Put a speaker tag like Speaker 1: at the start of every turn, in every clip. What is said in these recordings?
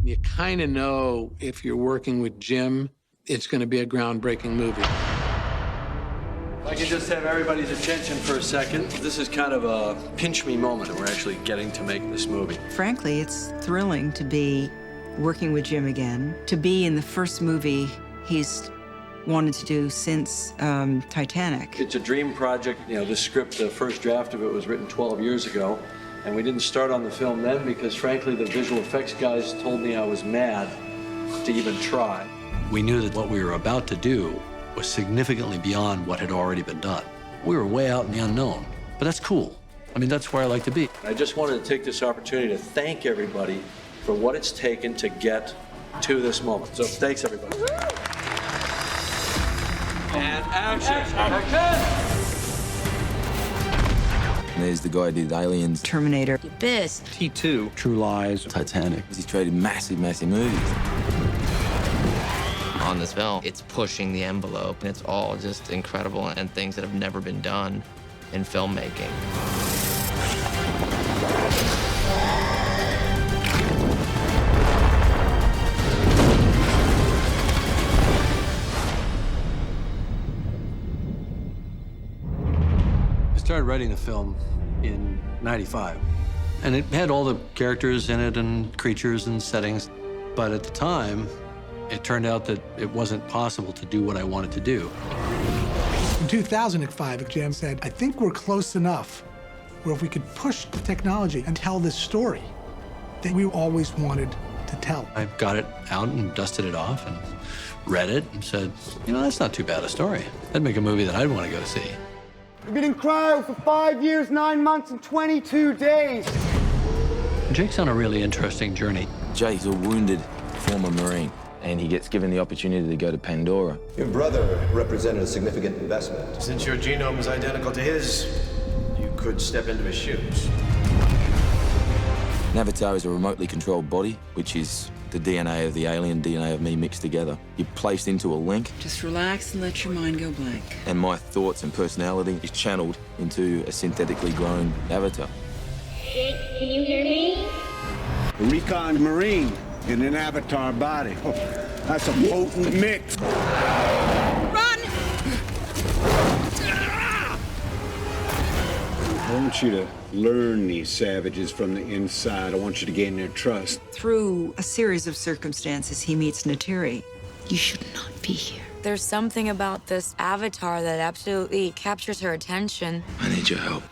Speaker 1: You kind of know if you're working with Jim, it's going to be a groundbreaking movie.
Speaker 2: If I could just have everybody's attention for a second. This is kind of a pinch me moment, and we're actually getting to make this movie.
Speaker 3: Frankly, it's thrilling to be working with Jim again, to be in the first movie he's wanted to do since Titanic.
Speaker 2: It's a dream project. You know, this script, the first draft of it was written 12 years ago, and we didn't start on the film then because, frankly, the visual effects guys told me I was mad to even try.
Speaker 4: We knew that what we were about to do was significantly beyond what had already been done. We were way out in the unknown, but that's cool. I mean, that's where I like to be.
Speaker 2: I just wanted to take this opportunity to thank everybody for what it's taken to get to this moment. So thanks, everybody. And action.
Speaker 5: There's the guy who did Aliens,
Speaker 3: Terminator,
Speaker 6: Abyss,
Speaker 7: T2,
Speaker 4: True Lies,
Speaker 5: Titanic. He's created massive movies.
Speaker 6: on this film. It's pushing the envelope, and it's all just incredible and things that have never been done in filmmaking.
Speaker 4: I started writing the film in '95, and it had all the characters in it and creatures and settings, but at the time, it turned out that it wasn't possible to do what I wanted to do.
Speaker 8: In 2005, Jim said, I think we're close enough where if we could push the technology and tell this story that we always wanted to tell.
Speaker 4: I got it out and dusted it off and read it and said, you know, that's not too bad a story. That'd make a movie that I'd want to go see.
Speaker 9: I've been in cryo for 5 years, 9 months, and 22 days.
Speaker 4: Jake's on a really interesting journey.
Speaker 5: Jake's a wounded former Marine, and he gets given the opportunity to go to Pandora.
Speaker 10: Your brother represented a significant investment.
Speaker 11: Since your genome is identical to his, you could step into his shoes.
Speaker 5: An avatar is a remotely controlled body, which is the DNA of the alien, DNA of me mixed together. You're placed into a link.
Speaker 3: Just relax and let your mind go blank.
Speaker 5: And my thoughts and personality is channeled into a synthetically grown avatar.
Speaker 12: Jake, can you hear me?
Speaker 9: A recon Marine in an avatar body. Oh, that's a potent mix.
Speaker 3: Run!
Speaker 9: I want you to learn these savages from the inside. I want you to gain their trust.
Speaker 3: Through a series of circumstances, he meets Natiri. You should not be here.
Speaker 13: There's something about this avatar that absolutely captures her attention.
Speaker 5: I need your help.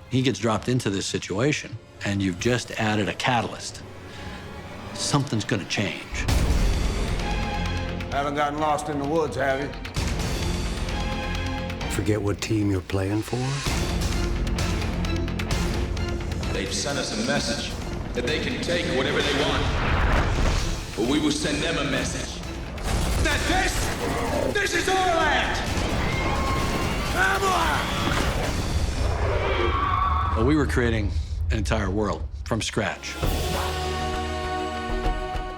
Speaker 4: He gets dropped into this situation, and you've just added a catalyst. Something's gonna change.
Speaker 9: Haven't gotten lost in the woods, have you?
Speaker 7: Forget what team you're playing for?
Speaker 14: They've sent us a message that they can take whatever they want. But we will send them a message that this is our land!
Speaker 4: Well, we were creating an entire world from scratch.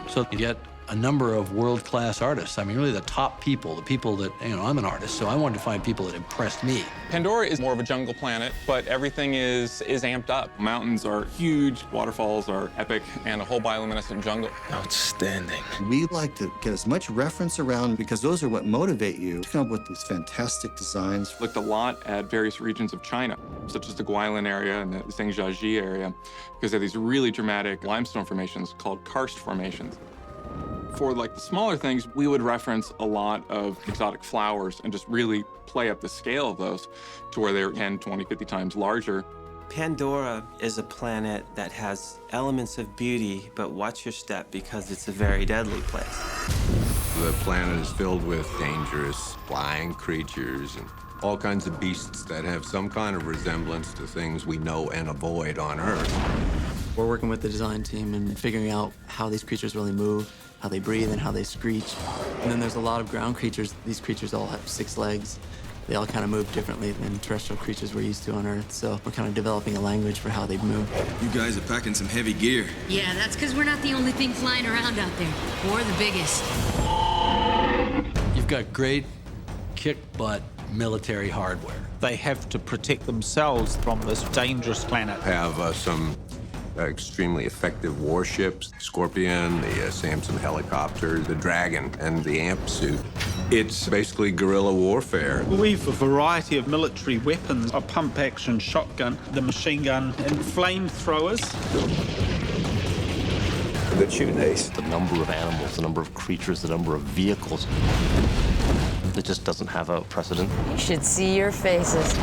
Speaker 4: So you get a number of world-class artists. I mean, really the top people, the people that, you know, I'm an artist, so I wanted to find people that impressed me.
Speaker 15: Pandora is more of a jungle planet, but everything is amped up. Mountains are huge, waterfalls are epic, and a whole bioluminescent jungle.
Speaker 5: Outstanding.
Speaker 16: We like to get as much reference around because those are what motivate you to come up with these fantastic designs.
Speaker 15: Looked a lot at various regions of China, such as the Guilin area and the Zhangjiajie area, because they have these really dramatic limestone formations called karst formations. For like the smaller things, we would reference a lot of exotic flowers and just really play up the scale of those to where they're 10, 20, 50 times larger.
Speaker 17: Pandora is a planet that has elements of beauty, but watch your step because it's a very deadly place.
Speaker 18: The planet is filled with dangerous flying creatures and all kinds of beasts that have some kind of resemblance to things we know and avoid on Earth.
Speaker 19: We're working with the design team and figuring out how these creatures really move, how they breathe, and how they screech. And then there's a lot of ground creatures. These creatures all have 6 legs. They all kind of move differently than terrestrial creatures we're used to on Earth. So we're kind of developing a language for how they move.
Speaker 20: You guys are packing some heavy gear.
Speaker 7: Yeah, that's because we're not the only thing flying around out there. Or the biggest.
Speaker 4: You've got great kick-butt military hardware.
Speaker 6: They have to protect themselves from this dangerous planet.
Speaker 18: Have some extremely effective warships, Scorpion, the Samson helicopter, the Dragon, and the AMP suit. It's basically guerrilla warfare.
Speaker 21: We've a variety of military weapons, a pump-action shotgun, the machine gun, and flamethrowers.
Speaker 10: The tune-ace.
Speaker 22: The number of animals, the number of creatures, the number of vehicles. It just doesn't have a precedent.
Speaker 13: You should see your faces.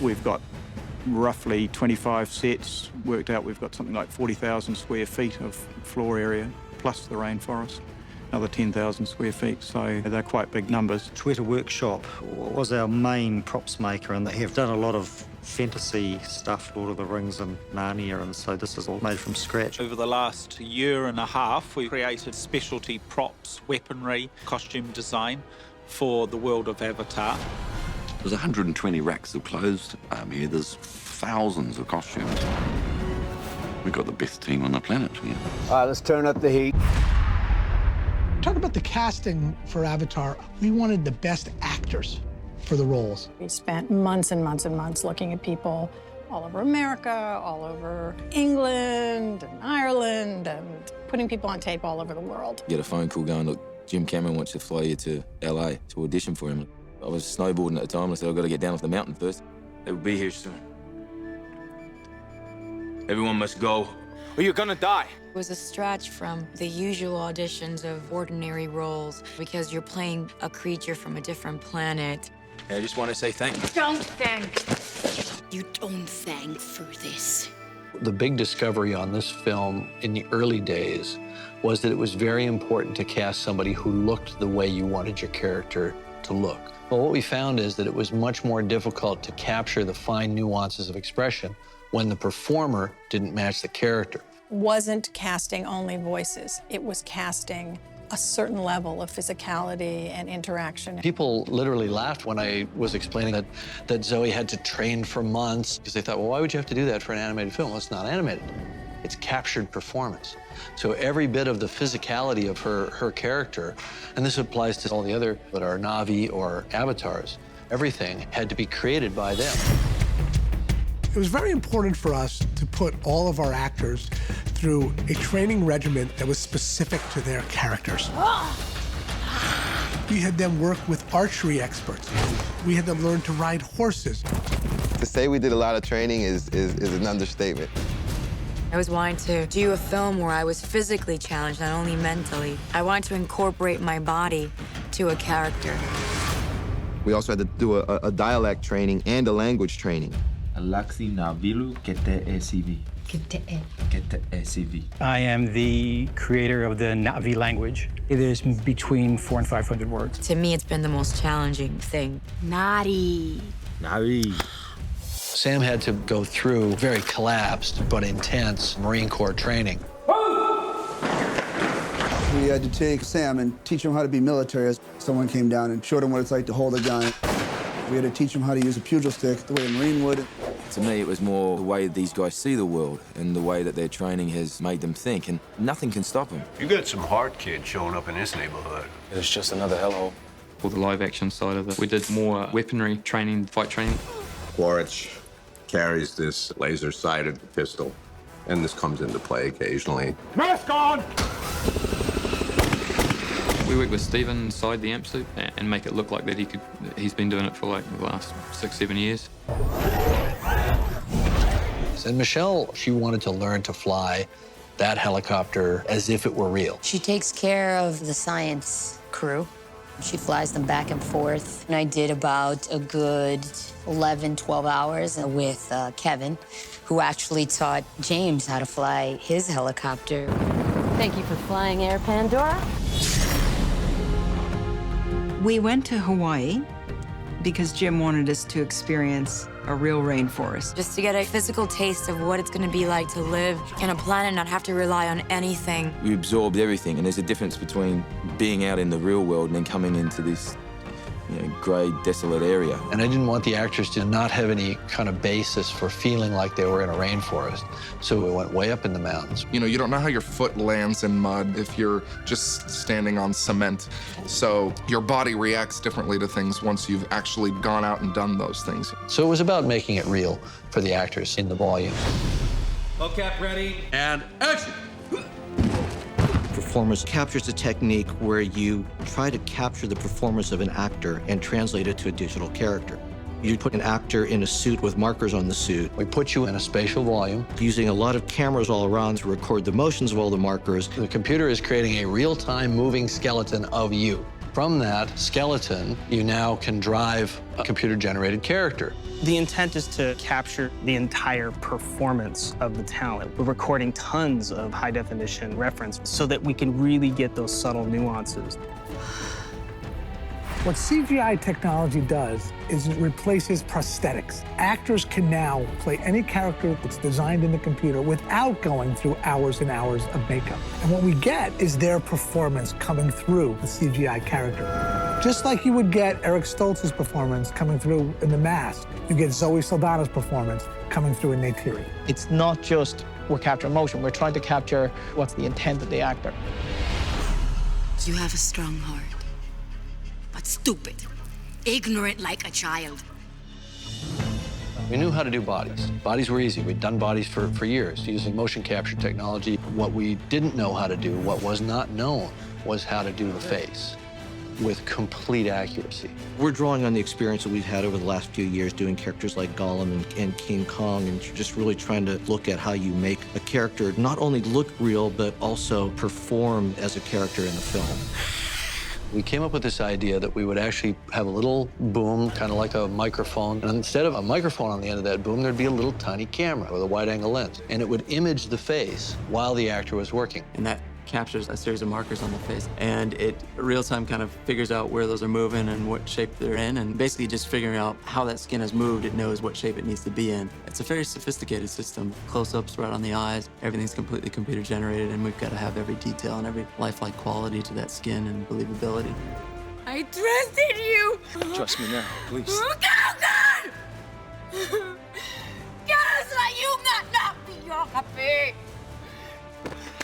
Speaker 21: We've got roughly 25 sets. Worked out we've got something like 40,000 square feet of floor area, plus the rainforest. Another 10,000 square feet, so they're quite big numbers.
Speaker 23: Twitter Workshop was our main props maker, and they have done a lot of fantasy stuff, Lord of the Rings and Narnia, and so this is all made from scratch.
Speaker 21: Over the last year and a half, we created specialty props, weaponry, costume design for the world of Avatar.
Speaker 24: There's 120 racks of clothes here. There's thousands of costumes. We've got the best team on the planet here.
Speaker 9: All right, let's turn up the heat.
Speaker 8: Talk about the casting for Avatar. We wanted the best actors for the roles.
Speaker 25: We spent months and months and months looking at people all over America, all over England and Ireland, and putting people on tape all over the world.
Speaker 5: Get a phone call going, look, Jim Cameron wants to fly you to LA to audition for him. I was snowboarding at the time, and I said, I've got to get down off the mountain first.
Speaker 26: They will be here soon. Everyone must go, or you're gonna die.
Speaker 13: It was a stretch from the usual auditions of ordinary roles because you're playing a creature from a different planet.
Speaker 26: I just want to say thank you.
Speaker 7: Don't thank. You don't thank for this.
Speaker 4: The big discovery on this film in the early days was that it was very important to cast somebody who looked the way you wanted your character to look. Well, what we found is that it was much more difficult to capture the fine nuances of expression when the performer didn't match the character.
Speaker 25: Wasn't casting only voices. It was casting a certain level of physicality and interaction.
Speaker 4: People literally laughed when I was explaining that Zoe had to train for months because they thought, well, why would you have to do that for an animated film? Well, it's not animated. It's captured performance. So every bit of the physicality of her character, and this applies to all the other that are Na'vi or avatars, everything had to be created by them.
Speaker 8: It was very important for us to put all of our actors through a training regimen that was specific to their characters. We had them work with archery experts. We had them learn to ride horses.
Speaker 27: To say we did a lot of training is an understatement.
Speaker 13: I was wanting to do a film where I was physically challenged, not only mentally. I wanted to incorporate my body to a character.
Speaker 27: We also had to do a dialect training and a language training.
Speaker 28: I am the creator of the Na'vi language. It is between 400 and 500 words.
Speaker 13: To me, it's been the most challenging thing. Naughty.
Speaker 28: Na'vi.
Speaker 4: Sam had to go through very collapsed but intense Marine Corps training.
Speaker 29: We had to take Sam and teach him how to be military. Someone came down and showed him what it's like to hold a gun. We had to teach him how to use a pugil stick the way a Marine would.
Speaker 5: To me, it was more the way these guys see the world and the way that their training has made them think, and nothing can stop them.
Speaker 18: You got some hard kids showing up in this neighborhood.
Speaker 15: It's just another hellhole. For the live action side of it, we did more weaponry training, fight training.
Speaker 18: Quaritch carries this laser-sighted pistol, and this comes into play occasionally.
Speaker 28: Mask on!
Speaker 15: We work with Steven inside the amp suit and make it look like that he's been doing it for like the last 6-7 years.
Speaker 4: And Mishel, she wanted to learn to fly that helicopter as if it were real.
Speaker 13: She takes care of the science crew. She flies them back and forth. And I did about a good 11, 12 hours with Kevin, who actually taught James how to fly his helicopter.
Speaker 7: Thank you for flying Air Pandora.
Speaker 3: We went to Hawaii because Jim wanted us to experience a real rainforest.
Speaker 13: Just to get a physical taste of what it's going to be like to live in a planet and not have to rely on anything.
Speaker 5: We absorbed everything, and there's a difference between being out in the real world and then coming into this grey, desolate area.
Speaker 4: And I didn't want the actors to not have any kind of basis for feeling like they were in a rainforest. So we went way up in the mountains.
Speaker 30: You know, you don't know how your foot lands in mud if you're just standing on cement. So your body reacts differently to things once you've actually gone out and done those things.
Speaker 4: So it was about making it real for the actors in the volume.
Speaker 1: Mocap ready.
Speaker 4: And action!
Speaker 2: Performance captures a technique where you try to capture the performance of an actor and translate it to a digital character. You put an actor in a suit with markers on the suit.
Speaker 4: We put you in a spatial volume.
Speaker 2: Using a lot of cameras all around to record the motions of all the markers.
Speaker 4: The computer is creating a real-time moving skeleton of you. From that skeleton, you now can drive a computer-generated character.
Speaker 6: The intent is to capture the entire performance of the talent. We're recording tons of high-definition reference so that we can really get those subtle nuances.
Speaker 8: What CGI technology does is it replaces prosthetics. Actors can now play any character that's designed in the computer without going through hours and hours of makeup. And what we get is their performance coming through the CGI character. Just like you would get Eric Stoltz's performance coming through in The Mask, you get Zoe Saldana's performance coming through in Neytiri.
Speaker 11: It's not just we're capturing emotion, we're trying to capture what's the intent of the actor.
Speaker 7: You have a strong heart, but stupid, ignorant like a child.
Speaker 4: We knew how to do bodies. Bodies were easy. We'd done bodies for years using motion capture technology. What we didn't know how to do, what was not known, was how to do the face with complete accuracy.
Speaker 2: We're drawing on the experience that we've had over the last few years doing characters like Gollum and King Kong, and just really trying to look at how you make a character not only look real, but also perform as a character in the film.
Speaker 4: We came up with this idea that we would actually have a little boom, kind of like a microphone. And instead of a microphone on the end of that boom, there'd be a little tiny camera with a wide-angle lens. And it would image the face while the actor was working.
Speaker 12: And that captures a series of markers on the face. And it real-time kind of figures out where those are moving and what shape they're in. And basically just figuring out how that skin has moved, it knows what shape it needs to be in. It's a very sophisticated system. Close-ups right on the eyes. Everything's completely computer-generated, and we've got to have every detail and every lifelike quality to that skin and believability.
Speaker 7: I trusted you.
Speaker 26: Trust me now, please.
Speaker 7: Oh, God! Guys like you not be your happy.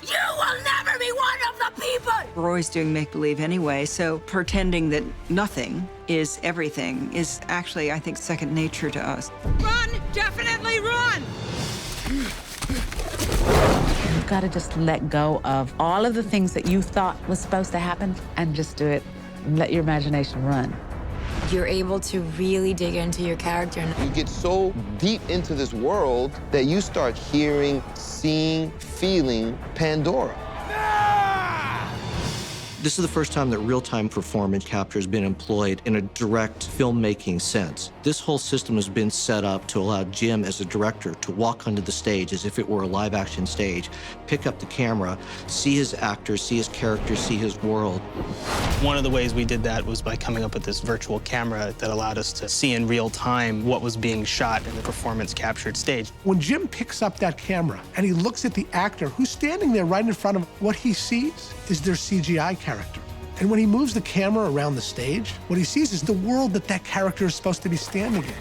Speaker 7: You will never be one of the people!
Speaker 3: We're always doing make-believe anyway, so pretending that nothing is everything is actually, I think, second nature to us.
Speaker 7: Run! Definitely run!
Speaker 14: You've got to just let go of all of the things that you thought was supposed to happen and just do it and let your imagination run.
Speaker 13: You're able to really dig into your character.
Speaker 27: You get so deep into this world that you start hearing, seeing, feeling Pandora.
Speaker 2: This is the first time that real-time performance capture has been employed in a direct filmmaking sense. This whole system has been set up to allow Jim, as a director, to walk onto the stage as if it were a live-action stage, pick up the camera, see his actors, see his characters, see his world.
Speaker 6: One of the ways we did that was by coming up with this virtual camera that allowed us to see in real time what was being shot in the performance captured stage.
Speaker 8: When Jim picks up that camera and he looks at the actor who's standing there right in front of him, what he sees is their CGI character. And when he moves the camera around the stage, what he sees is the world that that character is supposed to be standing in.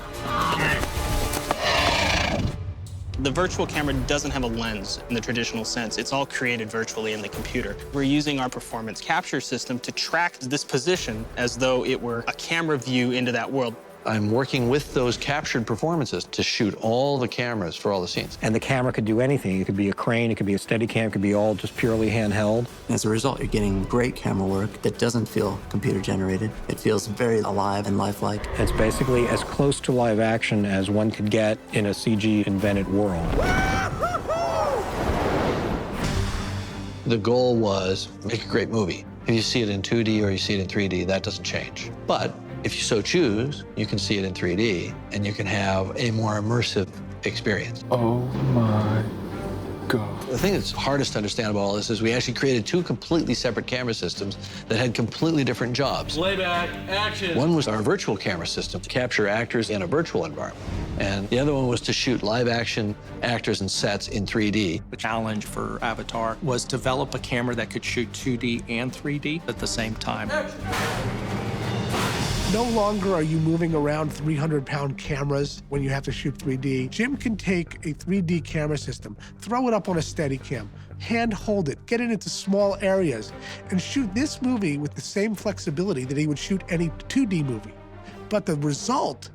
Speaker 6: The virtual camera doesn't have a lens in the traditional sense. It's all created virtually in the computer. We're using our performance capture system to track this position as though it were a camera view into that world.
Speaker 4: I'm working with those captured performances to shoot all the cameras for all the scenes.
Speaker 16: And the camera could do anything. It could be a crane, it could be a Steadicam, it could be all just purely handheld.
Speaker 12: As a result, you're getting great camera work that doesn't feel computer-generated. It feels very alive and lifelike.
Speaker 16: It's basically as close to live action as one could get in a CG-invented world.
Speaker 4: The goal was make a great movie. If you see it in 2D or you see it in 3D, that doesn't change. But if you so choose, you can see it in 3D, and you can have a more immersive experience.
Speaker 14: Oh my God.
Speaker 4: The thing that's hardest to understand about all this is we actually created two completely separate camera systems that had completely different jobs.
Speaker 1: Playback, action.
Speaker 4: One was our virtual camera system to capture actors in a virtual environment. And the other one was to shoot live action actors and sets in 3D.
Speaker 17: The challenge for Avatar was develop a camera that could shoot 2D and 3D at the same time.
Speaker 8: No longer are you moving around 300-pound cameras when you have to shoot 3D. Jim can take a 3D camera system, throw it up on a Steadicam, hand hold it, get it into small areas, and shoot this movie with the same flexibility that he would shoot any 2D movie. But the result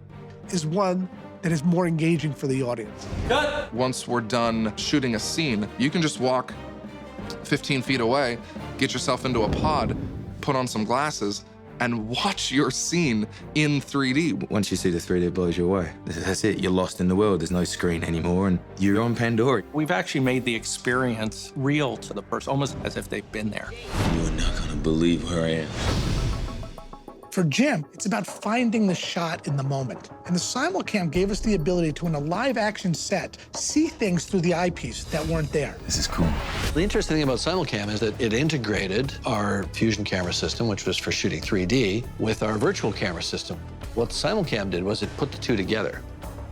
Speaker 8: is one that is more engaging for the audience.
Speaker 30: Cut! Once we're done shooting a scene, you can just walk 15 feet away, get yourself into a pod, put on some glasses, and watch your scene in 3D.
Speaker 5: Once you see the 3D, it blows you away. That's it, you're lost in the world. There's no screen anymore, and you're on Pandora.
Speaker 17: We've actually made the experience real to the person, almost as if they've been there.
Speaker 5: You're not gonna believe where I am.
Speaker 8: For Jim, it's about finding the shot in the moment. And the simulcam gave us the ability to, in a live-action set, see things through the eyepiece that weren't there.
Speaker 5: This is cool.
Speaker 4: The interesting thing about simulcam is that it integrated our fusion camera system, which was for shooting 3D, with our virtual camera system. What simulcam did was it put the two together.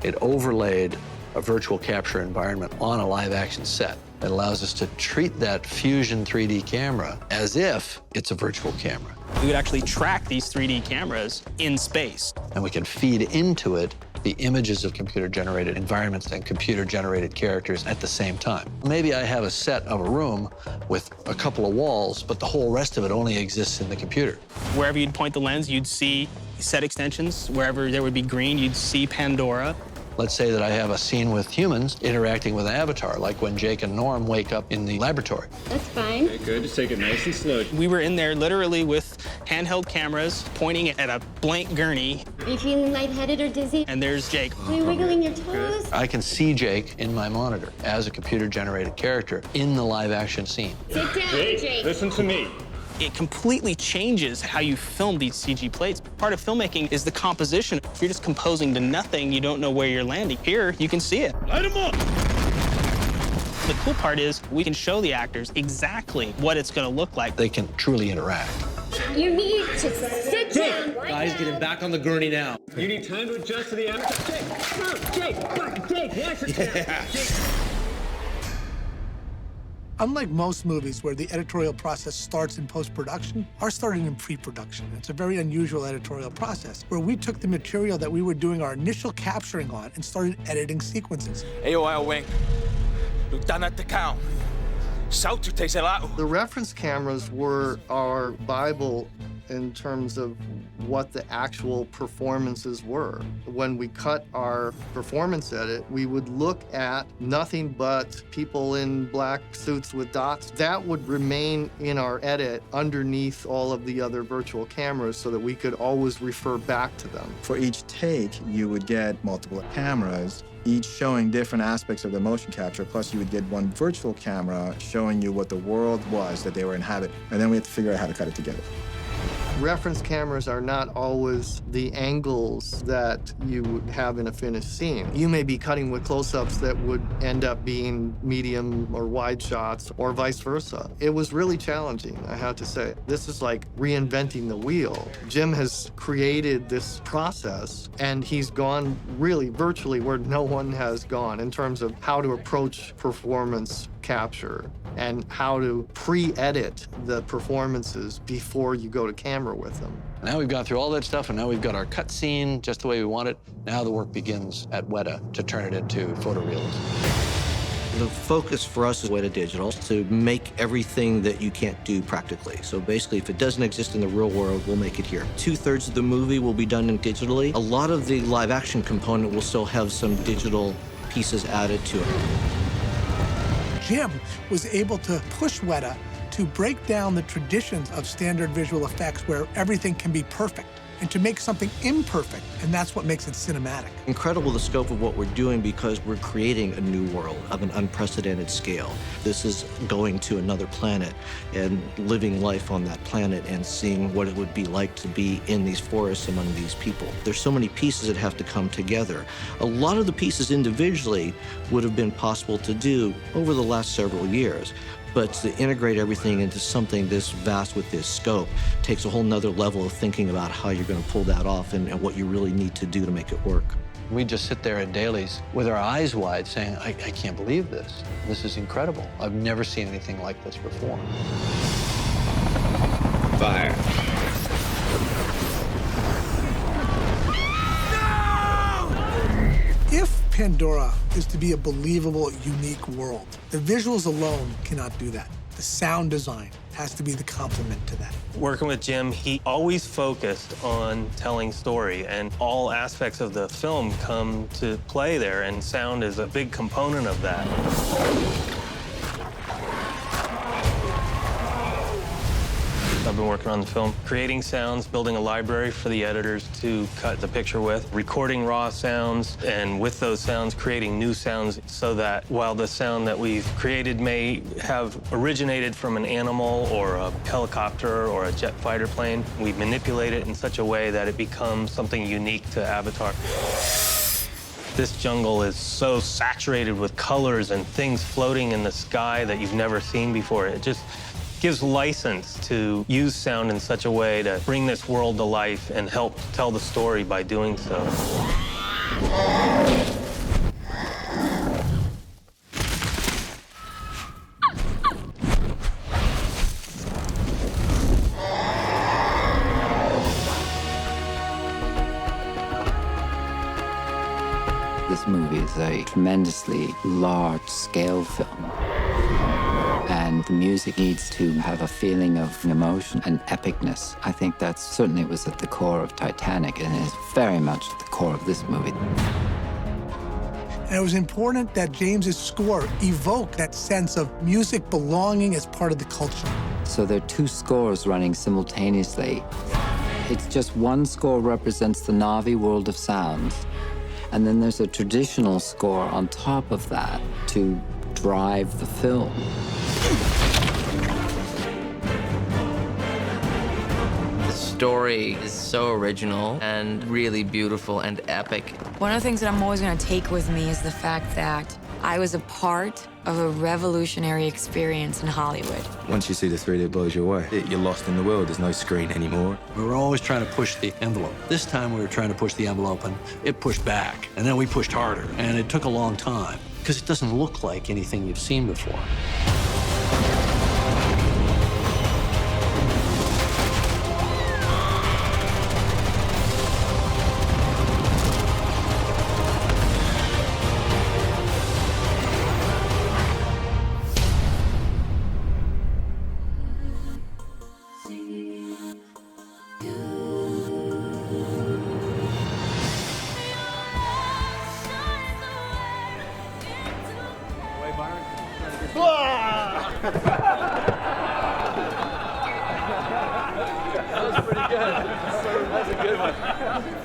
Speaker 4: It overlaid a virtual capture environment on a live-action set. It allows us to treat that fusion 3D camera as if it's a virtual camera.
Speaker 6: We would actually track these 3D cameras in space.
Speaker 4: And we can feed into it the images of computer-generated environments and computer-generated characters at the same time. Maybe I have a set of a room with a couple of walls, but the whole rest of it only exists in the computer.
Speaker 6: Wherever you'd point the lens, you'd see set extensions. Wherever there would be green, you'd see Pandora.
Speaker 4: Let's say that I have a scene with humans interacting with an avatar, like when Jake and Norm wake up in the laboratory.
Speaker 9: That's fine.
Speaker 1: Okay, good. Just take it nice and slow.
Speaker 6: We were in there literally with handheld cameras pointing at a blank gurney.
Speaker 9: Are you feeling lightheaded or dizzy?
Speaker 6: And there's Jake.
Speaker 9: Are you wiggling your toes?
Speaker 4: I can see Jake in my monitor as a computer-generated character in the live-action scene.
Speaker 9: Sit down, Jake.
Speaker 1: Listen to me.
Speaker 6: It completely changes how you film these CG plates. Part of filmmaking is the composition. If you're just composing to nothing, you don't know where you're landing. Here, you can see it.
Speaker 1: Light them up!
Speaker 6: The cool part is we can show the actors exactly what it's going to look like.
Speaker 4: They can truly interact.
Speaker 9: You need to sit down.
Speaker 1: Guys, getting back on the gurney now. You need time to adjust to the avatar. Jake, come on, Jake, yes,
Speaker 8: Unlike most movies where the editorial process starts in post-production, ours started in pre-production. It's a very unusual editorial process where we took the material that we were doing our initial capturing on and started editing sequences.
Speaker 10: The reference cameras were our Bible in terms of what the actual performances were. When we cut our performance edit, we would look at nothing but people in black suits with dots. That would remain in our edit underneath all of the other virtual cameras so that we could always refer back to them.
Speaker 19: For each take, you would get multiple cameras, each showing different aspects of the motion capture, plus you would get one virtual camera showing you what the world was that they were inhabiting. And then we had to figure out how to cut it together.
Speaker 10: Reference cameras are not always the angles that you would have in a finished scene. You may be cutting with close-ups that would end up being medium or wide shots or vice versa. It was really challenging, I have to say. This is like reinventing the wheel. Jim has created this process and he's gone really virtually where no one has gone in terms of how to approach performance capture and how to pre-edit the performances before you go to camera with them.
Speaker 4: Now we've gone through all that stuff, and now we've got our cut scene just the way we want it. Now the work begins at Weta to turn it into photorealism.
Speaker 2: The focus for us is Weta Digital to make everything that you can't do practically. So basically, if it doesn't exist in the real world, we'll make it here. 2/3 of the movie will be done in digitally. A lot of the live action component will still have some digital pieces added to it.
Speaker 8: Jim was able to push Weta to break down the traditions of standard visual effects where everything can be perfect and to make something imperfect, and that's what makes it cinematic.
Speaker 2: Incredible the scope of what we're doing because we're creating a new world of an unprecedented scale. This is going to another planet and living life on that planet and seeing what it would be like to be in these forests among these people. There's so many pieces that have to come together. A lot of the pieces individually would have been possible to do over the last several years. But to integrate everything into something this vast with this scope takes a whole nother level of thinking about how you're going to pull that off and what you really need to do to make it work.
Speaker 4: We just sit there in dailies with our eyes wide saying, I can't believe this. This is incredible. I've never seen anything like this before.
Speaker 1: Fire.
Speaker 8: If Pandora is to be a believable, unique world, the visuals alone cannot do that. The sound design has to be the complement to that.
Speaker 6: Working with Jim, he always focused on telling story, and all aspects of the film come to play there, and sound is a big component of that. I've been working on the film, creating sounds, building a library for the editors to cut the picture with, recording raw sounds, and with those sounds, creating new sounds so that while the sound that we've created may have originated from an animal or a helicopter or a jet fighter plane, we manipulate it in such a way that it becomes something unique to Avatar. This jungle is so saturated with colors and things floating in the sky that you've never seen before. It just gives license to use sound in such a way to bring this world to life and help tell the story by doing so.
Speaker 15: This movie is a tremendously large-scale film. And the music needs to have a feeling of emotion and epicness. I think that certainly was at the core of Titanic and is very much at the core of this movie.
Speaker 8: And it was important that James's score evoke that sense of music belonging as part of the culture.
Speaker 15: So there are two scores running simultaneously. It's just one score represents the Na'vi world of sounds, and then there's a traditional score on top of that to drive the film.
Speaker 18: The story is so original and really beautiful and epic.
Speaker 20: One of the things that I'm always going to take with me is the fact that I was a part of a revolutionary experience in Hollywood.
Speaker 5: Once you see the 3D, it blows you away. You're lost in the world. There's no screen anymore.
Speaker 4: We were always trying to push the envelope. This time we were trying to push the envelope, and it pushed back. And then we pushed harder, and it took a long time because it doesn't look like anything you've seen before.
Speaker 1: That was pretty good. That was a good one.